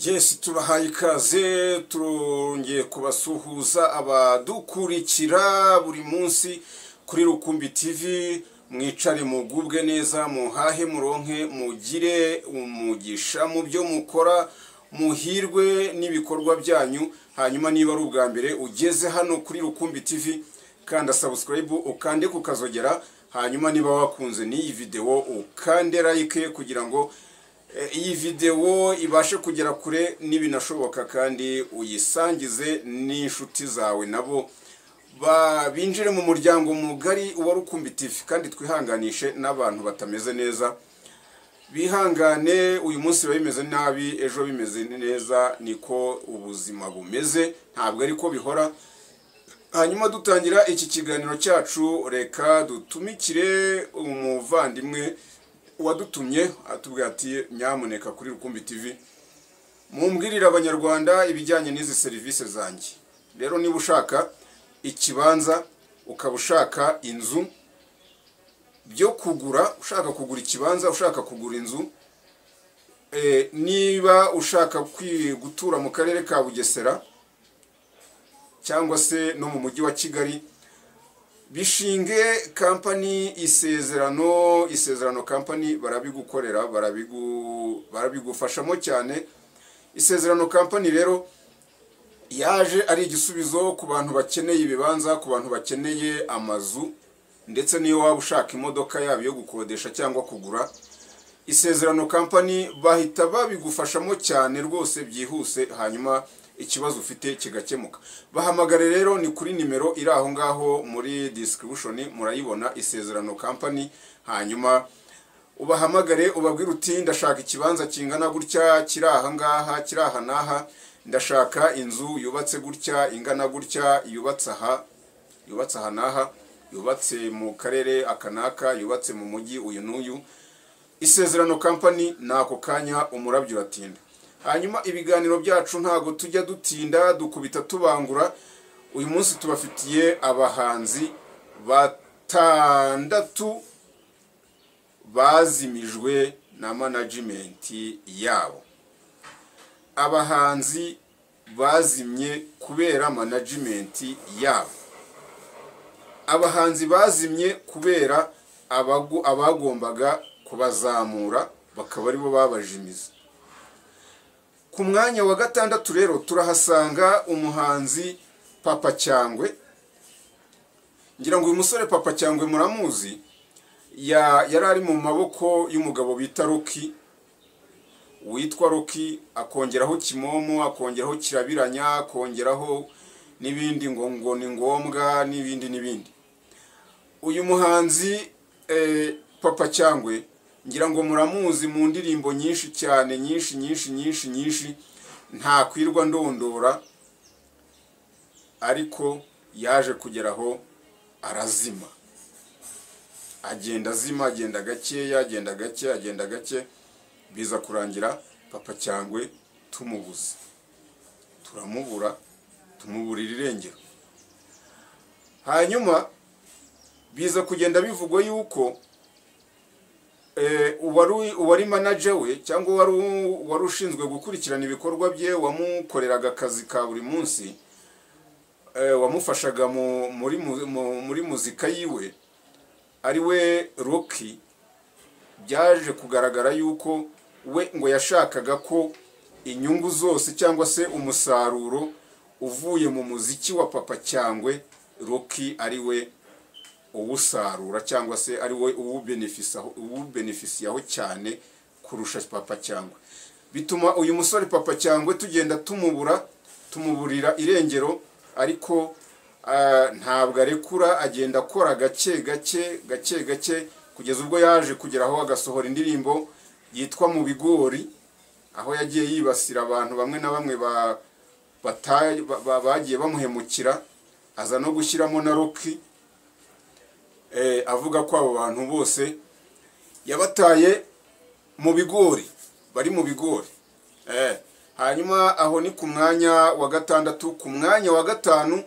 Yes, tubahaye ikaze turongeye kubasuhuza abadukurikira buri munsi kuri Rukumbi TV. Mwicare mugubwe neza, muhahe muronke, mugire umugisha mu byo mukora, muhirwe n'ibikorwa byanyu. Hanyuma niba ari ubwa mbere ugeze hano kuri Rukumbi TV, kanda subscribe ukande kukazogera. Hanyuma niba wakunze n'iyi video ukande like kugira ngo iyi video ibashe kugera kure n'ibinashoboka, kandi uyisangize n'inshuti zawe nabo binjire mu muryango mugari wa Rukumbi TV. Kandi twihanganishe n'abantu batameze neza, bihangane. Uyu munsi bimeze nabi, ejo bimeze neza, niko ubuzima bumeze, ntabwo ariko bihora. Hanyuma dutangira iki kiganiro cyacu, reka dutumikire umuvandimwe wadutumye atubwira ati nyamuneka kuri Rukumbi TV mumbwirira abanyarwanda ibijyanye n'izi serivisi zanjye. Rero niba ushaka ikibanza, ukaba ushaka inzu byo kugura, ushaka kugura ikibanza, ushaka kugura inzu, niba ushaka gutura mu karere ka Bugesera cyangwa se no mu mujyi wa Kigali, bishinge company Isezerano company barabigukorera, barabigufashamo cyane. Isezerano company rero yaje ari igisubizo ku bantu bakeneye ibibanza, ku bantu bakeneye amazu, ndetse niyo waba ushaka imodoka yabo yo gukodesha cyangwa kugura. Isezerano company bahita babigufashamo cyane rwose byihuse, hanyuma ikibazo ufite kigakemuka. Bahamagare rero, ni kuri nimero iri aho ngaho muri description, murayibona Isezerano company. Hanyuma ubahamagare ubabwire uti ndashaka ikibanza kingana gutya, kiri aha ngaha, kiri aha naha, ndashaka inzu yubatse gutya, ingana gutya, yubatse aha naha, yubatse mu karere aka naka, yubatse mu mujyi uyu n'uyu. Isezerano company nako kanya umurabyo uratinda. Hanyuma ibiganiro byacu ntago tujya dutinda, dukubita tubangura. Uyu munsi tubafitiye abahanzi batandatu bazimijwe na management yabo. Abahanzi bazimye kubera management yabo. Abahanzi bazimye kubera abagombaga kubazamura bakaba aribo babajimiza. Ku mwanya wa gatandatu rero turahasanga umuhanzi Papa Cyangwe. Ngira ngo uyu musore Papa Cyangwe muramuzi, yari ari mu maboko y'umugabo bita Rocky, witwa Rocky, akongeraho Kimomo, akongeraho Kirabiranya, akongeraho n'ibindi ngo ni ngombwa n'ibindi. Uyu muhanzi Papa Cyangwe ngira ngo muramuzi mu ndirimbo nyinshi cyane, nyinshi, nta kwirwa ndondora, ariko yaje kugeraho arazima. Agenda azima, agenda gake, biza kurangira Papa Cyangwe tumubuze. Tumuburira irengero. Hanyuma biza kugenda bivugwa yuko uwari manager we cyangwa wari ushinzwe gukurikirana ibikorwa bye, wamukoreraga akazi ka buri munsi, wamufashaga muri muzika yiwe, ari we Rocky, byaje kugaragara yuko we ngo yashakaga ko inyungu zose cyangwa se umusaruro uvuye mu muziki wa Papa Cyangwe, Rocky ari we uwusarura cyangwa se ari we uwubenefisiyaho cyane kurusha Papa Cyangwe. Bituma uyu musore Papa Cyangwe tugenda tumuburira irengero, ariko ntabwo arekura, agenda akora gake kugeza ubwo yaje kugeraho agasohora indirimbo yitwa Mu Bigori, aho yagiye yibasira abantu bamwe na bamwe bagiye bamuhemukira, aza no gushyiramo na Rocky, avuga ko abo bantu bose yabataye mu bigori, bari mu bigori. Hanyuma aho ni ku mwanya wa gatandatu. Ku mwanya wa gatanu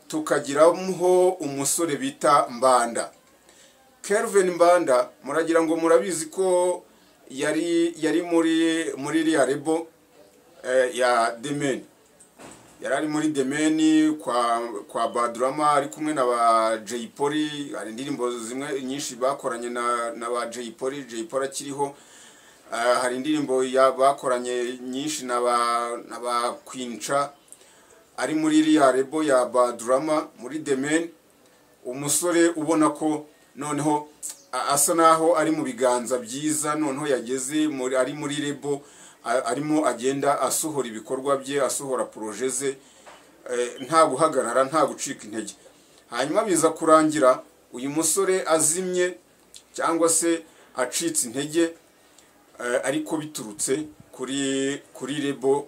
tukagiraho umusore bita Mbanda, Kelvin Mbanda. Muragira ngo murabizi ko yari muri iriya rebo ya Demen. Yari ari muri Demen kwa Badrama ari kumwe na ba Jay Polly. Hari indirimbo zimwe nyinshi bakoranye na ba Jay Polly. Jay Polly akiriho. Hari indirimbo bakoranye nyinshi na ba Queencha ari muri iriya rebo ya Badrama muri Demen. Umusore ubona ko noneho asa naho ari mu biganza byiza, noneho yageze ari muri rebo, arimo agenda asohora ibikorwa bye, asohora projet ze, nta guhagarara, nta gucika intege. Hanyuma biza kurangira uyu musore azimye cyangwa se acitse intege, ariko biturutse kuri rebo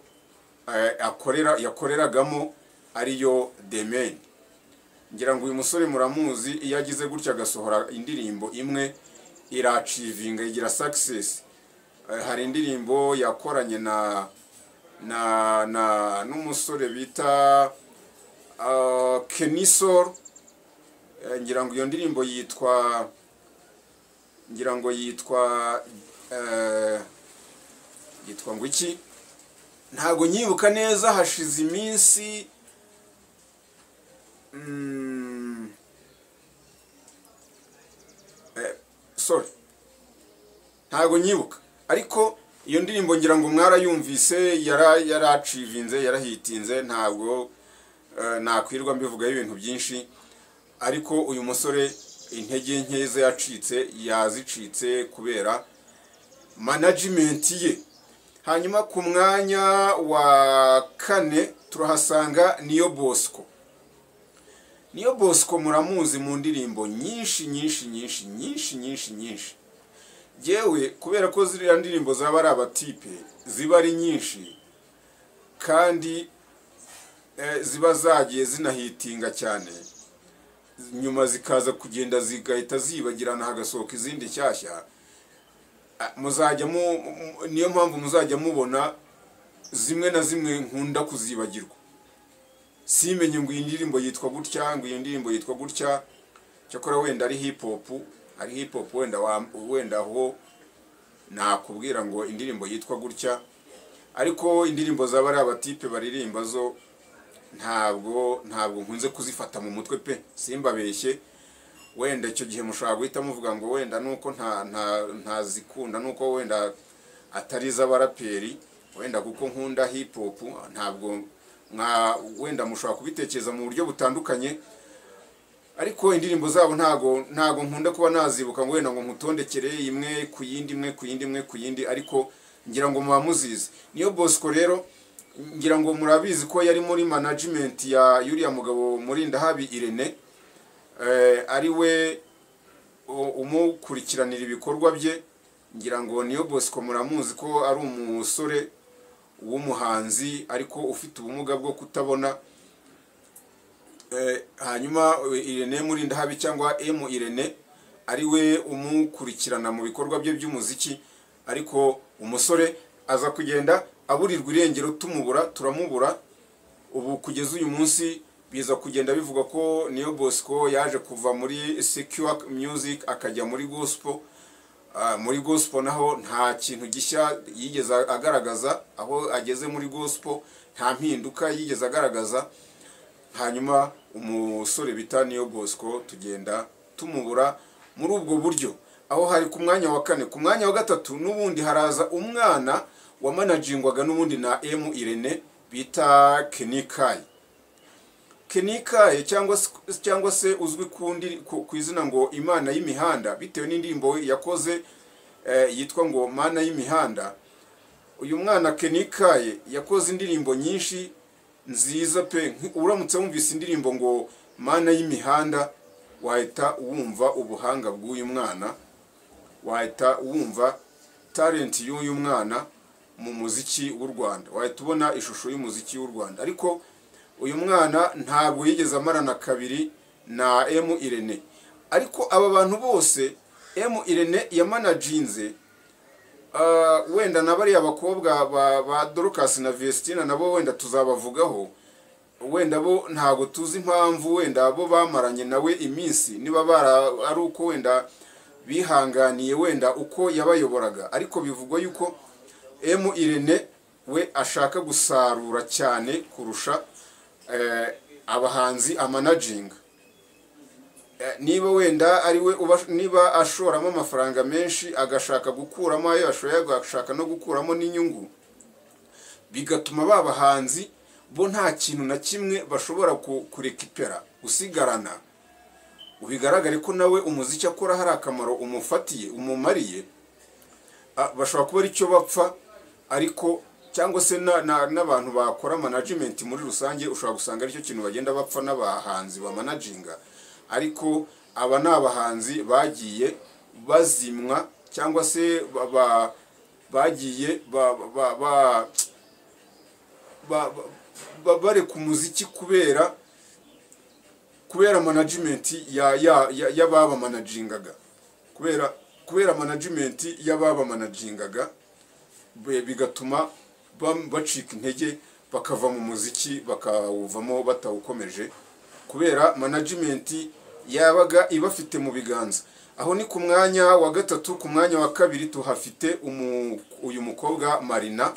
yakoreragamo ariyo Demen. Ngira ngo uyu musore muramuzi, iyo agize gutya agasohora indirimbo imwe irachivinga, igira success. Hari indirimbo yakoranye n'umusore bita Kenisol. Ngira ngo iyo ndirimbo yitwa ngo iki, ntago nyibuka neza, hashize iminsi ntago nyibuka, ariko iyo ndirimbo ngira ngo mwarayumvise, yarachivinze, yarahitinze, ntabwo nakwirwa mbivugaho ibintu byinshi. Ariko uyu musore intege nkeze yazicitse kubera management ye. Hanyuma ku mwanya wa 4 turahasanga Niyo Bosco. Niyo Bosco muramuzi mu ndirimbo nyinshi. Jewe kubera ko ziriya ndirimbo zaba ari abatipe, ziba ari nyinshi kandi ziba zagiye zinahitinga cyane, nyuma zikaza kugenda zigahita zibagirana, hagasohoka izindi nshyashya, niyo mpamvu muzajya mubona zimwe na zimwe nkunda kuzibagirwa, simenye ngo iyi ndirimbo yitwa gutya, ngo iyi ndirimbo yitwa gutya. Cyakora wenda ari hip hop, wenda ho nakubwira ngo indirimbo yitwa gutya, ariko indirimbo zaba ari abatipe baririmba zo ntabwo nkunze kuzifata mu mutwe pe, simbabeshye. Wenda icyo gihe mushobora guhita muvuga ngo wenda nuko ntazikunda, nuko wenda atari z'abaraperi, wenda kuko nkunda hip hop, ntabwo wenda mushobora kubitekereza mu buryo butandukanye. Ariko indirimbo zabo ntago nkunda kuba nazibuka ngo wenda ngo mutondekere imwe ku yindi, ariko ngira ngo muba muzizi. Niyo Bosco rero ngira ngo murabizi ko yari muri management ya yuriya mugabo Murindahabi Irene, ari we umukurikiranira ibikorwa bye. Ngira ngo Niyo Bosco muramuzi ko ari umusore w'umuhanzi ariko ufite ubumuga bwo kutabona. Hanyuma Irene Murindahabi cyangwa Irene ari we umukurikirana mu bikorwa bye by'umuziki, ariko umusore aza kugenda aburirwa irengero, turamubura. Ubu kugeza uyu munsi biza kugenda bivuga ko Niyo Bosco yaje kuva muri Secure Music akajya muri Gospel. Muri Gospel naho nta kintu gishya yigeze agaragaza, aho ageze muri Gospel nta mpinduka yigeze agaragaza. Hanyuma umusore bita Niyo Bosco tugenda tumubura muri ubwo buryo, aho hari ku mwanya wa 4. Ku mwanya wa 3 n'ubundi haraza umwana wa managingwaga n'ubundi na Irene bita Kenikaye cyangwa se uzwi ku izina ngo Imana y'imihanda, bitewe n'indirimbo yakoze yitwa ngo Mana y'imihanda. Uyu mwana Kenikaye yakoze indirimbo nyinshi nziza pe. Uramutse wumvise indirimbo ngo Mana y'imihanda, wahita wumva ubuhanga bw'uyu mwana, wahita wumva talent y'uyu mwana mu muziki w'u Rwanda, wahita ubona ishusho y'umuziki w'u Rwanda. Ariko uyu mwana ntabwo yigeze amarana kabiri na Irene. Ariko aba bantu bose Irene yamanaginze, wenda nabari abakobwa ba Dorcas na Vestina nabo wenda tuzabavugaho, wenda bo ntago tuzi impamvu wenda bo bamaranye nawe iminsi, niba ari uko wenda bihanganiye wenda uko yabayoboraga. Ariko bivugwa yuko Irene we ashaka gusarura cyane kurusha abahanzi amanaginga. Niba wenda ari we niba ashoramo amafaranga menshi agashaka gukuramo ayo ashoye, agashaka no gukuramo n'inyungu, bigatuma babahanzi bo nta kintu na kimwe bashobora kurekipera usigarana. Ubigaragare ko nawe umuziki akora hari akamaro umumariye, bashobora kuba ari cyo bapfa, ariko cyangwa se n'abantu bakora management muri rusange ushobora gusanga ari cyo kintu bagenda bapfa n'abahanzi ba managinga. Ariko aba ni abahanzi bagiye bazimwa cyangwa se bagiye bareka umuziki kubera management y'ababa managingaga, kubera management y'ababa managingaga, bigatuma bacika intege bakava mu muziki bakawuvamo batawukomeje, kubera management yabaga ibafite mu biganza. Aho ni ku mwanya wa gatatu. Ku mwanya wa kabiri tuhafite uyu mukobwa Marina.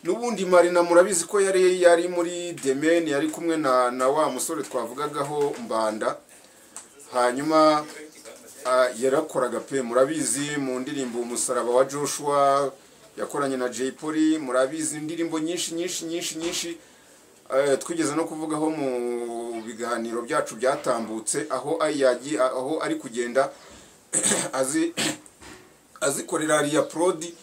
N'ubundi Marina murabizi ko yari muri Demain, yari kumwe na wa musore twavugagaho Mbanda. Hanyuma yarakoraga pe, murabizi mu ndirimbo Umusaraba wa Joshua yakoranye na Jay Polly, murabizi indirimbo nyinshi twigeze no kuvugaho mu biganiro byacu byatambutse, aho ari kugenda azikorera ariya prod,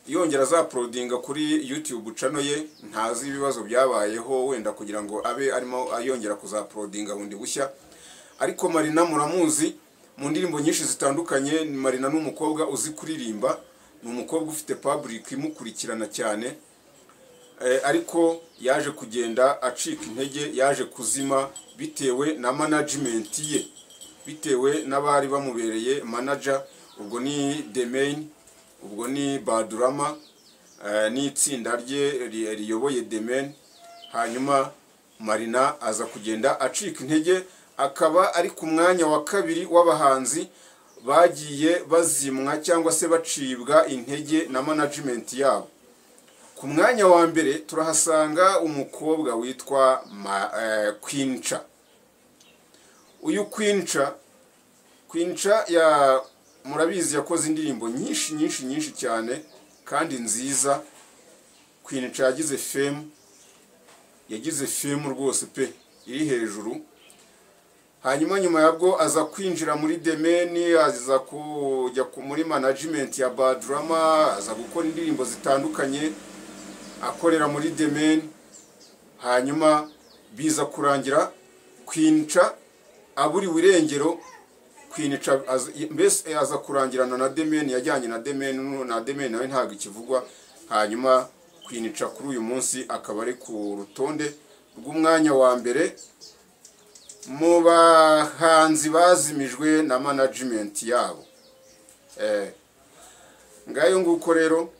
yongera za prodinga kuri YouTube channel ye. Ntazi ibibazo byabayeho wenda kugira ngo abe arimo ayongera kuzaprodinga bundi bushya. Ariko Marina muramuzi mu ndirimbo nyinshi zitandukanye. Marina n'umukobwa uzi kuririmba, n'umukobwa ufite public imukurikirana cyane, ariko yaje kugenda acika intege, yaje kuzima bitewe na management ye, bitewe n'abari bamubereye manager. Ubwo ni Demain, ubwo ni Badurama, n'itsinda rye riyoboye Demain. Hanyuma Marina aza kugenda acika intege, akaba ari ku mwanya wa kabiri w'abahanzi bagiye bazimwa cyangwa se bacibwa intege na management yabo. Ku mwanya wa mbere turahasanga umukobwa witwa Queen-Cha. Uyu Queen-Cha murabizi yakoze indirimbo nyinshi cyane kandi nziza. Queen-Cha yagize fame rwose pe, iri hejuru. Hanyuma nyuma yabwo aza kwinjira muri Demain, aza kujya muri management ya Badurama, aza gukora indirimbo zitandukanye akorera muri Demain. Hanyuma biza kurangira Queen-Cha aburiwe irengero. Queen-Cha mbese aza kurangirana na Demain, yajyanye na Demain nawe ntabwo ikivugwa. Hanyuma Queen-Cha kuri uyu munsi akaba ari ku rutonde rw'umwanya wa mbere mu bahanzi bazimijwe na management yabo. Ngayo nguko rero,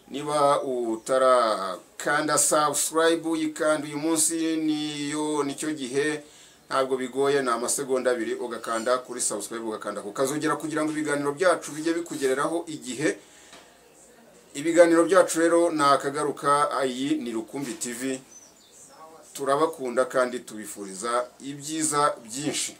niba utarakanda subscribe uyikanda uyu munsi, nicyo gihe, ntabwo bigoye, ni amasegonda 2 ugakanda kuri subscribe, ugakanda kukazogera kugira ngo ibiganiro byacu bijye bikugereraho igihe. Ibiganiro byacu rero nakagaruka. Iyi ni Rukumbi TV, turabakunda kandi tubifuriza ibyiza byinshi.